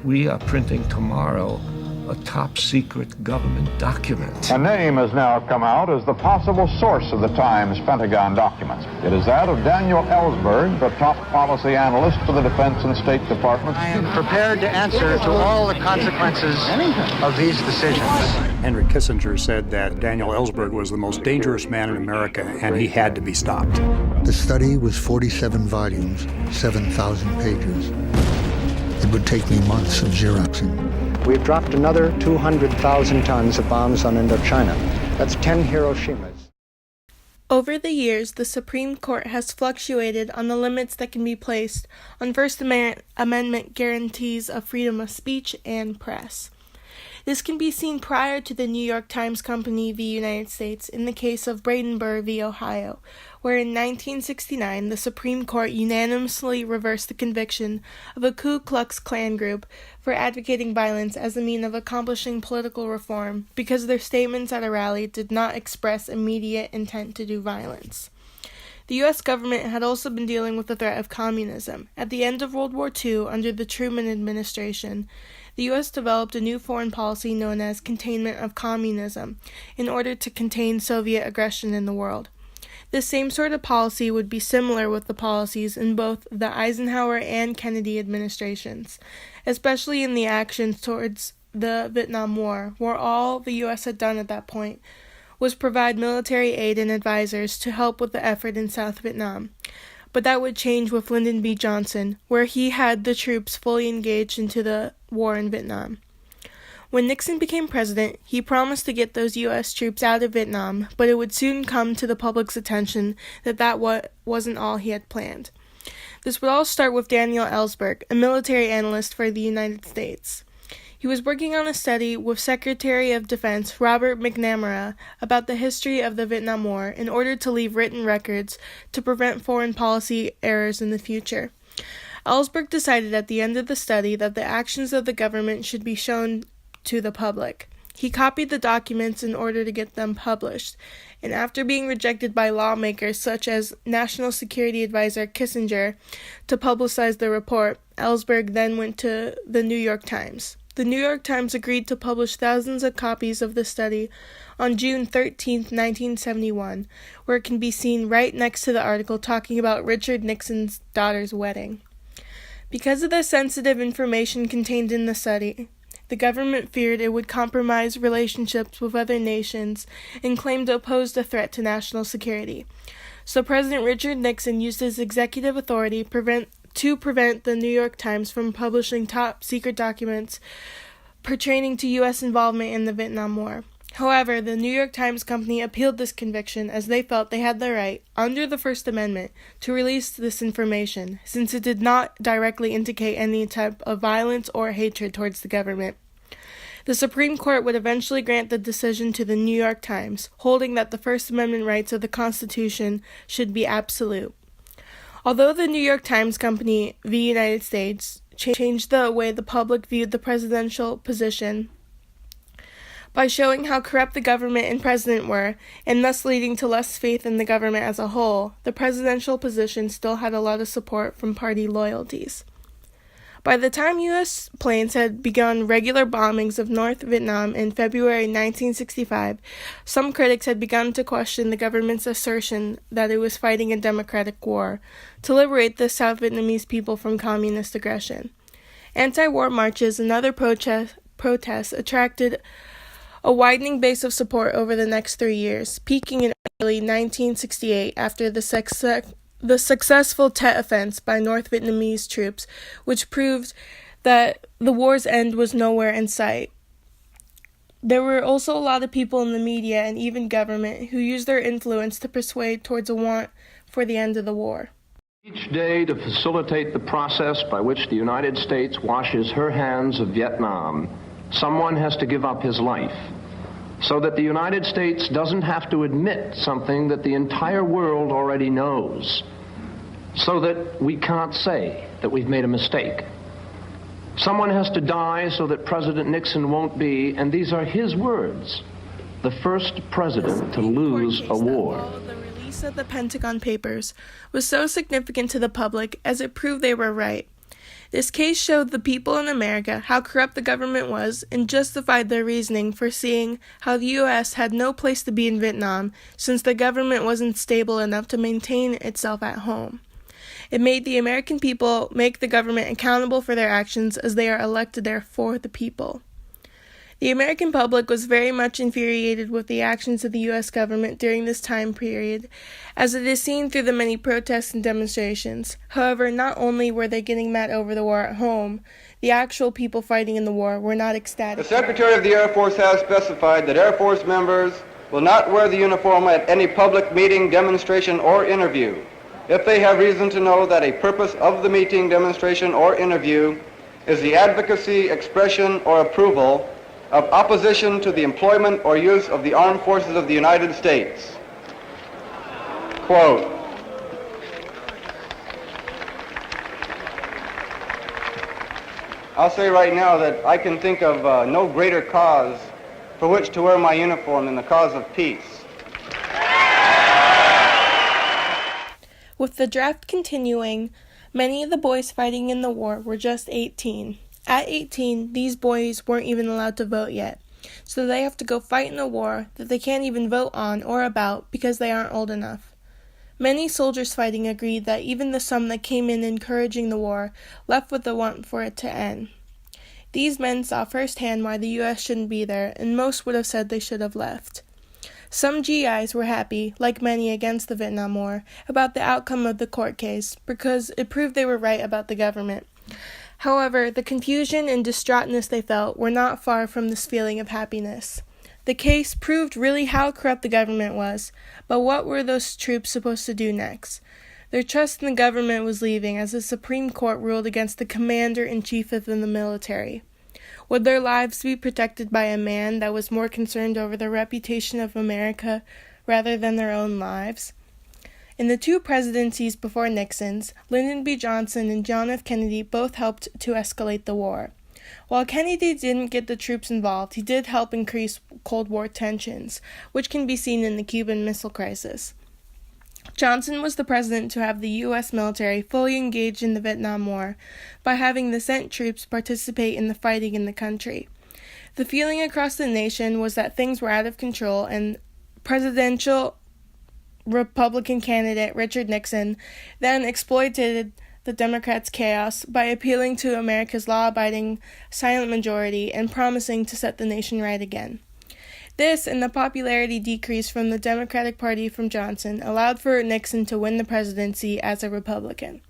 We are printing tomorrow a top-secret government document. A name has now come out as the possible source of the Times Pentagon documents. It is that of Daniel Ellsberg, the top policy analyst for the Defense and State Department. I am prepared to answer to all the consequences of these decisions. Henry Kissinger said that Daniel Ellsberg was the most dangerous man in America, and he had to be stopped. The study was 47 volumes, 7,000 pages. It would take me months of Xeroxing. We've dropped another 200,000 tons of bombs on Indochina. That's 10 Hiroshimas. Over the years, the Supreme Court has fluctuated on the limits that can be placed on First Amendment guarantees of freedom of speech and press. This can be seen prior to the New York Times Company v. United States in the case of Brandenburg v. Ohio, where in 1969 the Supreme Court unanimously reversed the conviction of a Ku Klux Klan group for advocating violence as a means of accomplishing political reform because their statements at a rally did not express immediate intent to do violence. The U.S. government had also been dealing with the threat of communism. At the end of World War II, under the Truman administration, the U.S. developed a new foreign policy known as containment of communism in order to contain Soviet aggression in the world. This same sort of policy would be similar with the policies in both the Eisenhower and Kennedy administrations, especially in the actions towards the Vietnam War, where all the U.S. had done at that point was provide military aid and advisors to help with the effort in South Vietnam. But that would change with Lyndon B. Johnson, where he had the troops fully engaged into the war in Vietnam. When Nixon became president, he promised to get those U.S. troops out of Vietnam, but it would soon come to the public's attention that wasn't all he had planned. This would all start with Daniel Ellsberg, a military analyst for the United States. He was working on a study with Secretary of Defense Robert McNamara about the history of the Vietnam War in order to leave written records to prevent foreign policy errors in the future. Ellsberg decided at the end of the study that the actions of the government should be shown to the public. He copied the documents in order to get them published, and after being rejected by lawmakers such as National Security Advisor Kissinger to publicize the report, Ellsberg then went to the New York Times. The New York Times agreed to publish thousands of copies of the study on June 13, 1971, where it can be seen right next to the article talking about Richard Nixon's daughter's wedding. Because of the sensitive information contained in the study, the government feared it would compromise relationships with other nations and claimed it posed a threat to national security. So President Richard Nixon used his executive authority to prevent the New York Times from publishing top-secret documents pertaining to U.S. involvement in the Vietnam War. However, the New York Times Company appealed this conviction as they felt they had the right, under the First Amendment, to release this information, since it did not directly indicate any type of violence or hatred towards the government. The Supreme Court would eventually grant the decision to the New York Times, holding that the First Amendment rights of the Constitution should be absolute. Although the New York Times Company v. United States changed the way the public viewed the presidential position by showing how corrupt the government and president were, and thus leading to less faith in the government as a whole, the presidential position still had a lot of support from party loyalties. By the time U.S. planes had begun regular bombings of North Vietnam in February 1965, some critics had begun to question the government's assertion that it was fighting a democratic war to liberate the South Vietnamese people from communist aggression. Anti-war marches and other protests attracted a widening base of support over the next 3 years, peaking in early 1968 after the successful Tet Offense by North Vietnamese troops, which proved that the war's end was nowhere in sight. There were also a lot of people in the media and even government who used their influence to persuade towards a want for the end of the war. Each day, to facilitate the process by which the United States washes her hands of Vietnam, someone has to give up his life, so that the United States doesn't have to admit something that the entire world already knows, so that we can't say that we've made a mistake. Someone has to die so that President Nixon won't be, and these are his words, the first president to lose a war. The release of the Pentagon Papers was so significant to the public as it proved they were right. This case showed the people in America how corrupt the government was and justified their reasoning for seeing how the U.S. had no place to be in Vietnam since the government wasn't stable enough to maintain itself at home. It made the American people make the government accountable for their actions as they are elected there for the people. The American public was very much infuriated with the actions of the U.S. government during this time period, as it is seen through the many protests and demonstrations. However, not only were they getting mad over the war at home, the actual people fighting in the war were not ecstatic. The Secretary of the Air Force has specified that Air Force members will not wear the uniform at any public meeting, demonstration, or interview if they have reason to know that a purpose of the meeting, demonstration, or interview is the advocacy, expression, or approval of opposition to the employment or use of the armed forces of the United States. Quote, I'll say right now that I can think of no greater cause for which to wear my uniform than the cause of peace. With the draft continuing, many of the boys fighting in the war were just 18. At 18, these boys weren't even allowed to vote yet, so they have to go fight in a war that they can't even vote on or about because they aren't old enough. Many soldiers fighting agreed that even the some that came in encouraging the war left with the want for it to end. These men saw firsthand why the U.S. shouldn't be there, and most would have said they should have left. Some GIs were happy, like many against the Vietnam War, about the outcome of the court case because it proved they were right about the government. However, the confusion and distraughtness they felt were not far from this feeling of happiness. The case proved really how corrupt the government was, but what were those troops supposed to do next? Their trust in the government was leaving as the Supreme Court ruled against the commander-in-chief of the military. Would their lives be protected by a man that was more concerned over the reputation of America rather than their own lives? In the two presidencies before Nixon's, Lyndon B. Johnson and John F. Kennedy both helped to escalate the war. While Kennedy didn't get the troops involved, he did help increase Cold War tensions, which can be seen in the Cuban Missile Crisis. Johnson was the president to have the U.S. military fully engaged in the Vietnam War by having the sent troops participate in the fighting in the country. The feeling across the nation was that things were out of control, and presidential Republican candidate Richard Nixon then exploited the Democrats' chaos by appealing to America's law-abiding silent majority and promising to set the nation right again. This and the popularity decrease from the Democratic Party from Johnson allowed for Nixon to win the presidency as a Republican.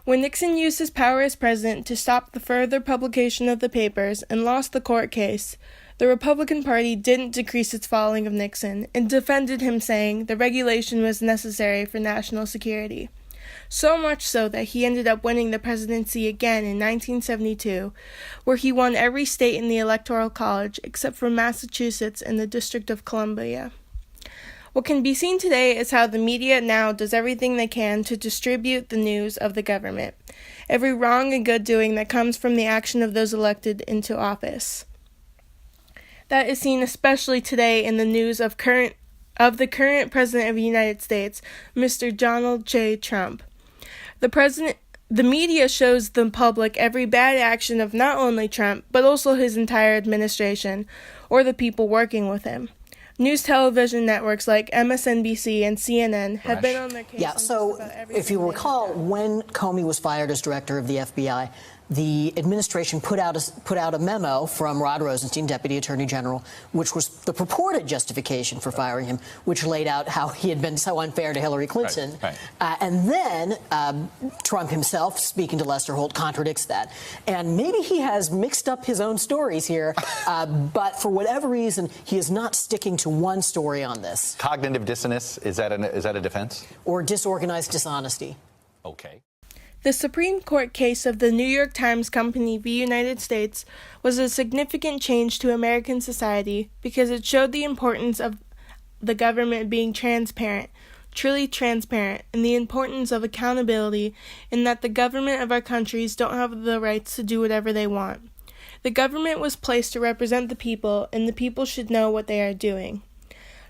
When Nixon used his power as president to stop the further publication of the papers and lost the court case, the Republican Party didn't decrease its following of Nixon and defended him, saying the regulation was necessary for national security. So much so that he ended up winning the presidency again in 1972, where he won every state in the Electoral College except for Massachusetts and the District of Columbia. What can be seen today is how the media now does everything they can to distribute the news of the government, every wrong and good doing that comes from the action of those elected into office. That is seen especially today in the news of the current President of the United States, Mr. Donald J. Trump. The media shows the public every bad action of not only Trump, but also his entire administration, or the people working with him. News television networks like MSNBC and CNN have been on their case. Yeah, so if you recall, when Comey was fired as director of the FBI, the administration put out a memo from Rod Rosenstein, Deputy Attorney General, which was the purported justification for firing him, which laid out how he had been so unfair to Hillary Clinton. Right. And then Trump himself, speaking to Lester Holt, contradicts that. And maybe he has mixed up his own stories here, but for whatever reason, he is not sticking to one story on this. Cognitive dissonance, is that a defense? Or disorganized dishonesty. Okay. The Supreme Court case of the New York Times Company v. United States was a significant change to American society because it showed the importance of the government being transparent, truly transparent, and the importance of accountability in that the government of our countries don't have the rights to do whatever they want. The government was placed to represent the people, and the people should know what they are doing.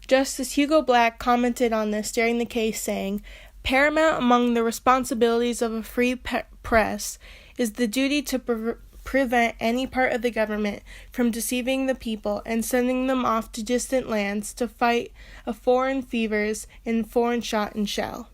Justice Hugo Black commented on this during the case, saying, "Paramount among the responsibilities of a free press is the duty to prevent any part of the government from deceiving the people and sending them off to distant lands to fight foreign fevers in foreign shot and shell.